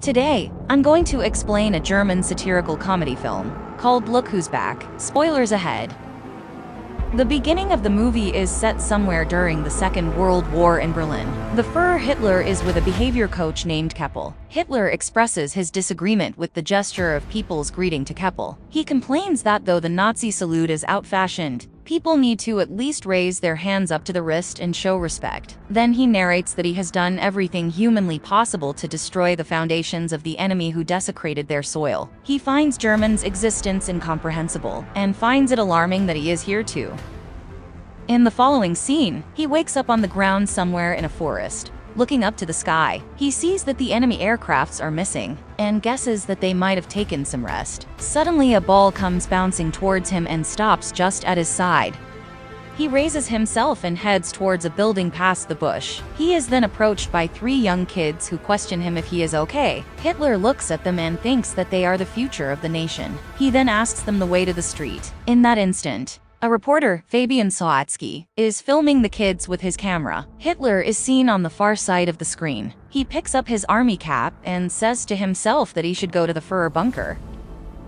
Today, I'm going to explain a German satirical comedy film called Look Who's Back. Spoilers ahead. The beginning of the movie is set somewhere during the Second World War in Berlin. The Führer Hitler is with a behavior coach named Keppel. Hitler expresses his disagreement with the gesture of people's greeting to Keppel. He complains that though the Nazi salute is out-fashioned, people need to at least raise their hands up to the wrist and show respect. Then he narrates that he has done everything humanly possible to destroy the foundations of the enemy who desecrated their soil. He finds Germans' existence incomprehensible, and finds it alarming that he is here too. In the following scene, he wakes up on the ground somewhere in a forest. Looking up to the sky, he sees that the enemy aircrafts are missing, and guesses that they might have taken some rest. Suddenly a ball comes bouncing towards him and stops just at his side. He raises himself and heads towards a building past the bush. He is then approached by 3 young kids who question him if he is okay. Hitler looks at them and thinks that they are the future of the nation. He then asks them the way to the street. In that instant, a reporter, Fabian Sawatsky, is filming the kids with his camera. Hitler is seen on the far side of the screen. He picks up his army cap and says to himself that he should go to the Führer bunker.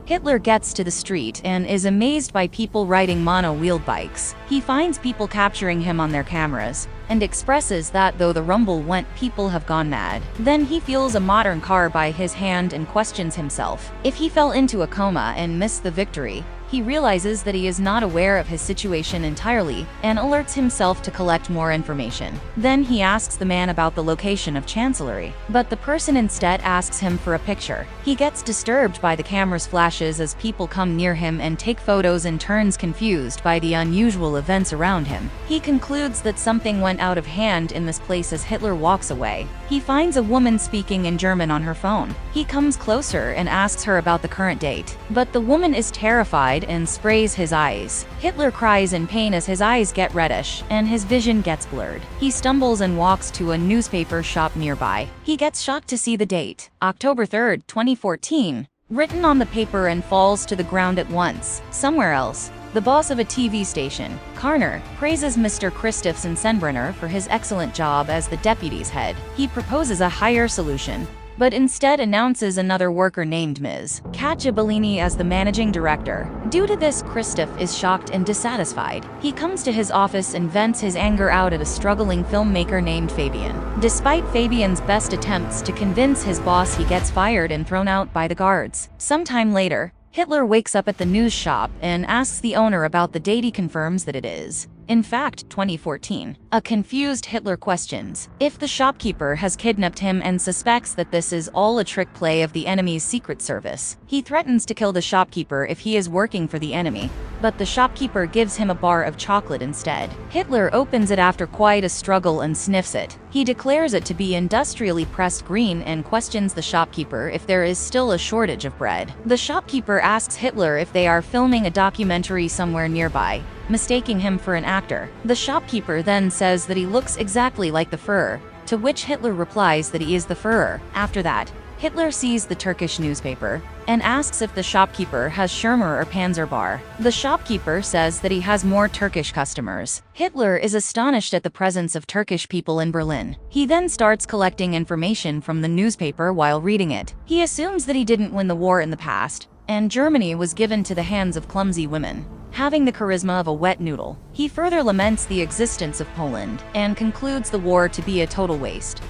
Hitler gets to the street and is amazed by people riding mono-wheeled bikes. He finds people capturing him on their cameras, and expresses that though the rumble went, people have gone mad. Then he feels a modern car by his hand and questions himself if he fell into a coma and missed the victory. He realizes that he is not aware of his situation entirely and alerts himself to collect more information. Then he asks the man about the location of Chancellery, but the person instead asks him for a picture. He gets disturbed by the camera's flashes as people come near him and take photos and turns confused by the unusual events around him. He concludes that something went out of hand in this place as Hitler walks away. He finds a woman speaking in German on her phone. He comes closer and asks her about the current date, but the woman is terrified and sprays his eyes. Hitler cries in pain as his eyes get reddish and his vision gets blurred. He stumbles and walks to a newspaper shop nearby. He gets shocked to see the date, October 3rd, 2014, written on the paper and falls to the ground at once. Somewhere else, the boss of a TV station, Karner, praises Mr. Christophsen Senbrenner for his excellent job as the deputy's head. He proposes a higher solution, but instead announces another worker named Ms. Katja Bellini as the managing director. Due to this, Christoph is shocked and dissatisfied. He comes to his office and vents his anger out at a struggling filmmaker named Fabian. Despite Fabian's best attempts to convince his boss, he gets fired and thrown out by the guards. Sometime later, Hitler wakes up at the news shop and asks the owner about the date. He confirms that it is, in fact, 2014. A confused Hitler questions if the shopkeeper has kidnapped him and suspects that this is all a trick play of the enemy's secret service. He threatens to kill the shopkeeper if he is working for the enemy, but the shopkeeper gives him a bar of chocolate instead. Hitler opens it after quite a struggle and sniffs it. He declares it to be industrially pressed green and questions the shopkeeper if there is still a shortage of bread. The shopkeeper asks Hitler if they are filming a documentary somewhere nearby, mistaking him for an actor. The shopkeeper then says that he looks exactly like the Führer, to which Hitler replies that he is the Führer. After that, Hitler sees the Turkish newspaper and asks if the shopkeeper has Schirmer or Panzerbar. The shopkeeper says that he has more Turkish customers. Hitler is astonished at the presence of Turkish people in Berlin. He then starts collecting information from the newspaper while reading it. He assumes that he didn't win the war in the past, and Germany was given to the hands of clumsy women, having the charisma of a wet noodle. He further laments the existence of Poland and concludes the war to be a total waste.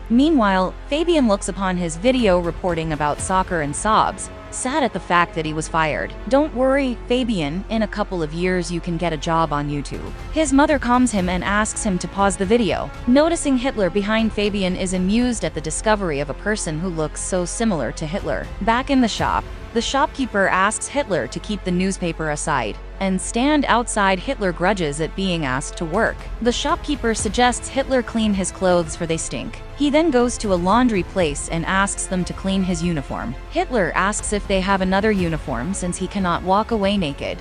Meanwhile, Fabian looks upon his video reporting about soccer and sobs, sad at the fact that he was fired. Don't worry, Fabian, in a couple of years you can get a job on YouTube. His mother calms him and asks him to pause the video. Noticing Hitler behind, Fabian is amused at the discovery of a person who looks so similar to Hitler. Back in the shop, the shopkeeper asks Hitler to keep the newspaper aside and stand outside. Hitler grudges at being asked to work. The shopkeeper suggests Hitler clean his clothes for they stink. He then goes to a laundry place and asks them to clean his uniform. Hitler asks if they have another uniform since he cannot walk away naked.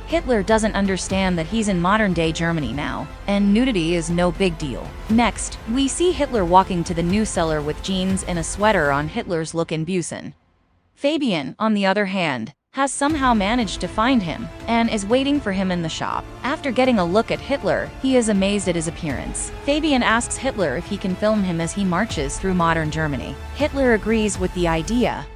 Hitler doesn't understand that he's in modern-day Germany now, and nudity is no big deal. Next, we see Hitler walking to the news cellar with jeans and a sweater on. Hitler's look in Busen. Fabian, on the other hand, has somehow managed to find him and is waiting for him in the shop. After getting a look at Hitler, he is amazed at his appearance. Fabian asks Hitler if he can film him as he marches through modern Germany. Hitler agrees with the idea.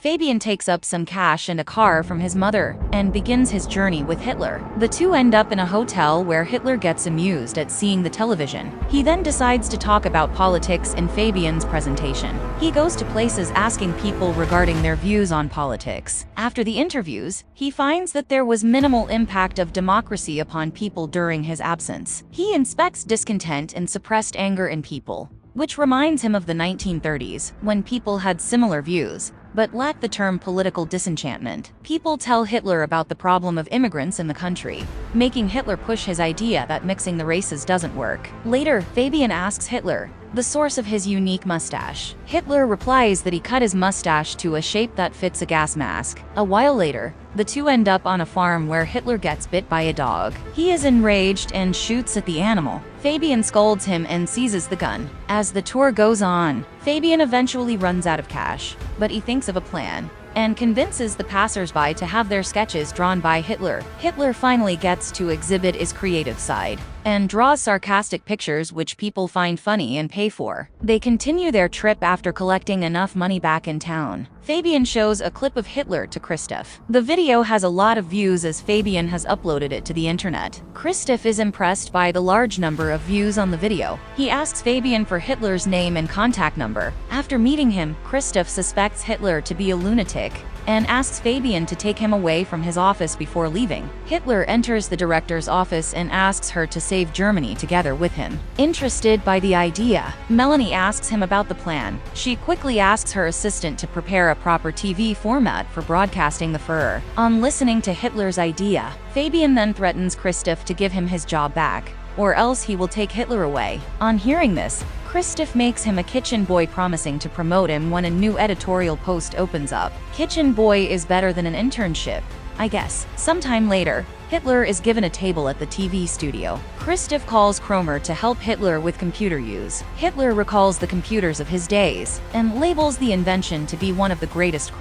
Fabian takes up some cash and a car from his mother and begins his journey with Hitler. The two end up in a hotel where Hitler gets amused at seeing the television. He then decides to talk about politics in Fabian's presentation. He goes to places asking people regarding their views on politics. After the interviews, he finds that there was minimal impact of democracy upon people during his absence. He inspects discontent and suppressed anger in people, which reminds him of the 1930s, when people had similar views but lacked the term political disenchantment. People tell Hitler about the problem of immigrants in the country, making Hitler push his idea that mixing the races doesn't work. Later, Fabian asks Hitler the source of his unique mustache. Hitler replies that he cut his mustache to a shape that fits a gas mask. A while later, the two end up on a farm where Hitler gets bit by a dog. He is enraged and shoots at the animal. Fabian scolds him and seizes the gun. As the tour goes on, Fabian eventually runs out of cash, but he thinks of a plan and convinces the passers-by to have their sketches drawn by Hitler. Hitler finally gets to exhibit his creative side and draws sarcastic pictures which people find funny and pay for. They continue their trip after collecting enough money back in town. Fabian shows a clip of Hitler to Christoph. The video has a lot of views as Fabian has uploaded it to the internet. Christoph is impressed by the large number of views on the video. He asks Fabian for Hitler's name and contact number. After meeting him, Christoph suspects Hitler to be a lunatic and asks Fabian to take him away from his office before leaving. Hitler enters the director's office and asks her to save Germany together with him. Interested by the idea, Melanie asks him about the plan. She quickly asks her assistant to prepare a proper TV format for broadcasting the Führer. On listening to Hitler's idea, Fabian then threatens Christoph to give him his job back, or else he will take Hitler away. On hearing this, Christoph makes him a kitchen boy, promising to promote him when a new editorial post opens up. Kitchen boy is better than an internship, I guess. Sometime later, Hitler is given a table at the TV studio. Christoph calls Kromer to help Hitler with computer use. Hitler recalls the computers of his days and labels the invention to be one of the greatest.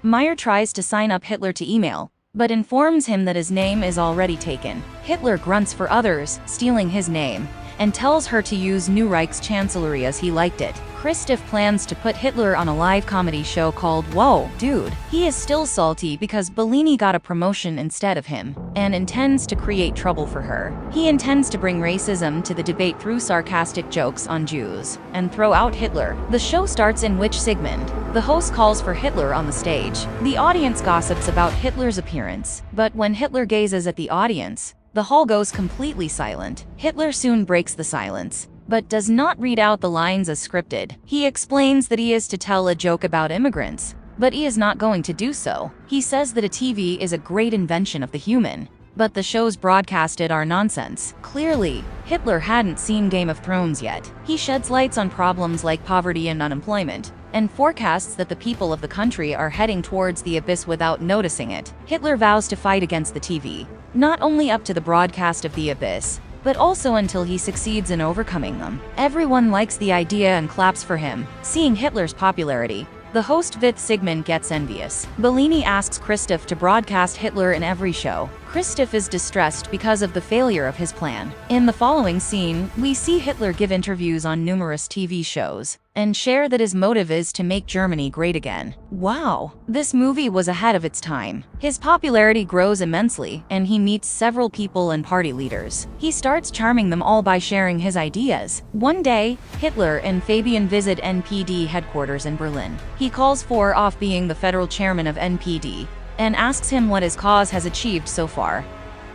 Meyer tries to sign up Hitler to email, but informs him that his name is already taken. Hitler grunts for others, stealing his name, and tells her to use New Reich's chancellery as he liked it. Christoph plans to put Hitler on a live comedy show called Whoa, Dude. He is still salty because Bellini got a promotion instead of him, and intends to create trouble for her. He intends to bring racism to the debate through sarcastic jokes on Jews, and throw out Hitler. The show starts in which Sigmund, the host, calls for Hitler on the stage. The audience gossips about Hitler's appearance, but when Hitler gazes at the audience, the hall goes completely silent. Hitler soon breaks the silence, but does not read out the lines as scripted. He explains that he is to tell a joke about immigrants, but he is not going to do so. He says that a TV is a great invention of the human, but the shows broadcasted are nonsense. Clearly, Hitler hadn't seen Game of Thrones yet. He sheds lights on problems like poverty and unemployment, and forecasts that the people of the country are heading towards the abyss without noticing it. Hitler vows to fight against the TV, not only up to the broadcast of the abyss, but also until he succeeds in overcoming them. Everyone likes the idea and claps for him. Seeing Hitler's popularity, the host Vith Sigmund gets envious. Bellini asks Christoph to broadcast Hitler in every show. Christoph is distressed because of the failure of his plan. In the following scene, we see Hitler give interviews on numerous TV shows and share that his motive is to make Germany great again. Wow, this movie was ahead of its time. His popularity grows immensely, and he meets several people and party leaders. He starts charming them all by sharing his ideas. One day, Hitler and Fabian visit NPD headquarters in Berlin. He calls for off being the federal chairman of NPD and asks him what his cause has achieved so far.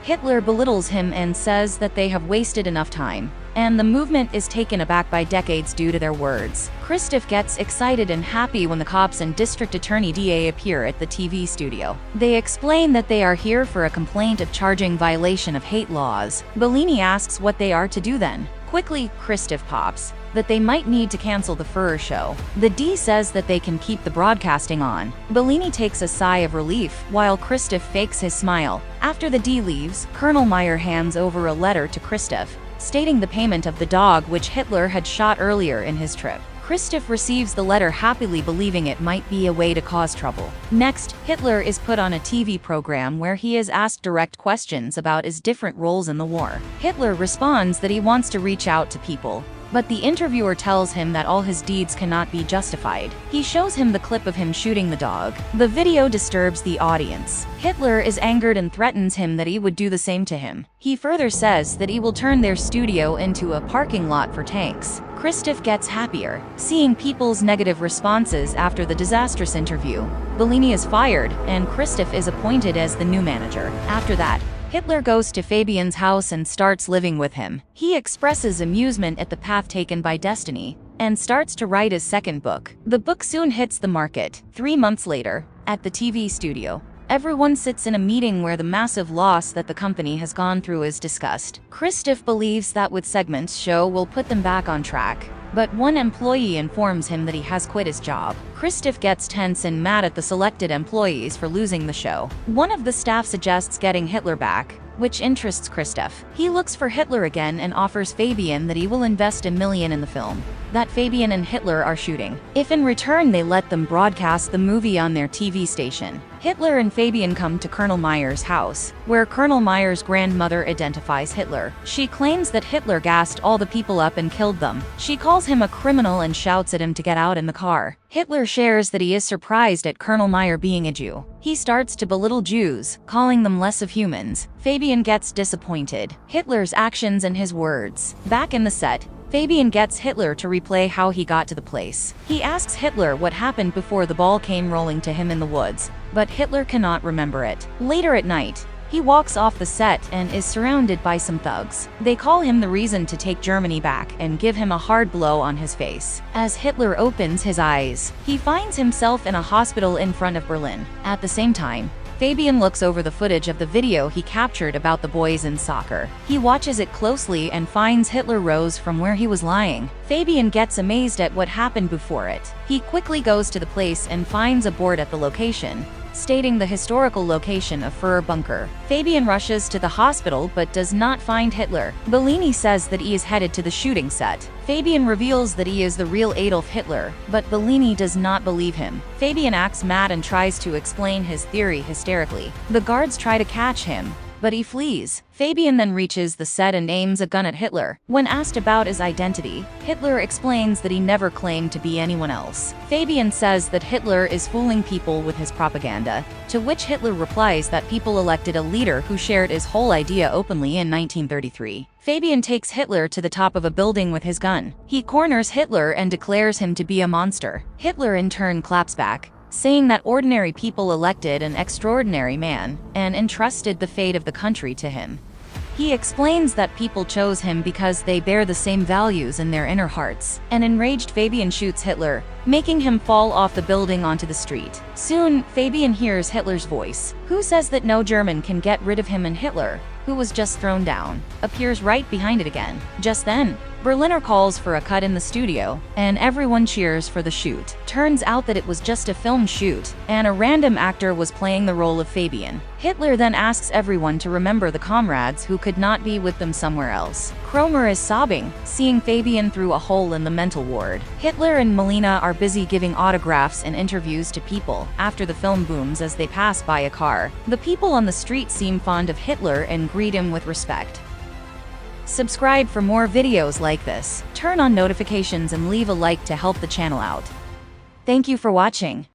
Hitler belittles him and says that they have wasted enough time, and the movement is taken aback by decades due to their words. Christoph gets excited and happy when the cops and District Attorney DA appear at the TV studio. They explain that they are here for a complaint of charging violation of hate laws. Bellini asks what they are to do then. Quickly, Christoph pops that they might need to cancel the Führer show. The D says that they can keep the broadcasting on. Bellini takes a sigh of relief, while Christoph fakes his smile. After the D leaves, Colonel Meyer hands over a letter to Christoph, stating the payment of the dog which Hitler had shot earlier in his trip. Christoph receives the letter happily, believing it might be a way to cause trouble. Next, Hitler is put on a TV program where he is asked direct questions about his different roles in the war. Hitler responds that he wants to reach out to people, but the interviewer tells him that all his deeds cannot be justified. He shows him the clip of him shooting the dog. The video disturbs the audience. Hitler is angered and threatens him that he would do the same to him. He further says that he will turn their studio into a parking lot for tanks. Christoph gets happier, seeing people's negative responses after the disastrous interview. Bellini is fired, and Christoph is appointed as the new manager. After that, Hitler goes to Fabian's house and starts living with him. He expresses amusement at the path taken by destiny and starts to write his second book. The book soon hits the market. 3 months later, at the TV studio, everyone sits in a meeting where the massive loss that the company has gone through is discussed. Christoph believes that with segments show will put them back on track, but one employee informs him that he has quit his job. Christoph gets tense and mad at the selected employees for losing the show. One of the staff suggests getting Hitler back, which interests Christoph. He looks for Hitler again and offers Fabian that he will invest $1 million in the film that Fabian and Hitler are shooting, if in return they let them broadcast the movie on their TV station. Hitler and Fabian come to Colonel Meyer's house, where Colonel Meyer's grandmother identifies Hitler. She claims that Hitler gassed all the people up and killed them. She calls him a criminal and shouts at him to get out in the car. Hitler shares that he is surprised at Colonel Meyer being a Jew. He starts to belittle Jews, calling them less of humans. Fabian gets disappointed. Hitler's actions and his words. Back in the set, Fabian gets Hitler to replay how he got to the place. He asks Hitler what happened before the ball came rolling to him in the woods, but Hitler cannot remember it. Later at night, he walks off the set and is surrounded by some thugs. They call him the reason to take Germany back and give him a hard blow on his face. As Hitler opens his eyes, he finds himself in a hospital in front of Berlin. At the same time, Fabian looks over the footage of the video he captured about the boys in soccer. He watches it closely and finds Hitler rose from where he was lying. Fabian gets amazed at what happened before it. He quickly goes to the place and finds a board at the location, stating the historical location of Fuhrer Bunker. Fabian rushes to the hospital but does not find Hitler. Bellini says that he is headed to the shooting set. Fabian reveals that he is the real Adolf Hitler, but Bellini does not believe him. Fabian acts mad and tries to explain his theory hysterically. The guards try to catch him, but he flees. Fabian then reaches the set and aims a gun at Hitler. When asked about his identity, Hitler explains that he never claimed to be anyone else. Fabian says that Hitler is fooling people with his propaganda, to which Hitler replies that people elected a leader who shared his whole idea openly in 1933. Fabian takes Hitler to the top of a building with his gun. He corners Hitler and declares him to be a monster. Hitler in turn claps back, saying that ordinary people elected an extraordinary man and entrusted the fate of the country to him. He explains that people chose him because they bear the same values in their inner hearts. An enraged Fabian shoots Hitler, making him fall off the building onto the street. Soon, Fabian hears Hitler's voice, who says that no German can get rid of him, and Hitler, who was just thrown down, appears right behind it again. Just then, Berliner calls for a cut in the studio, and everyone cheers for the shoot. Turns out that it was just a film shoot, and a random actor was playing the role of Fabian. Hitler then asks everyone to remember the comrades who could not be with them somewhere else. Kromer is sobbing, seeing Fabian through a hole in the mental ward. Hitler and Melina are busy giving autographs and interviews to people after the film booms as they pass by a car. The people on the street seem fond of Hitler and greet him with respect. Subscribe for more videos like this, turn on notifications and leave a like to help the channel out. Thank you for watching.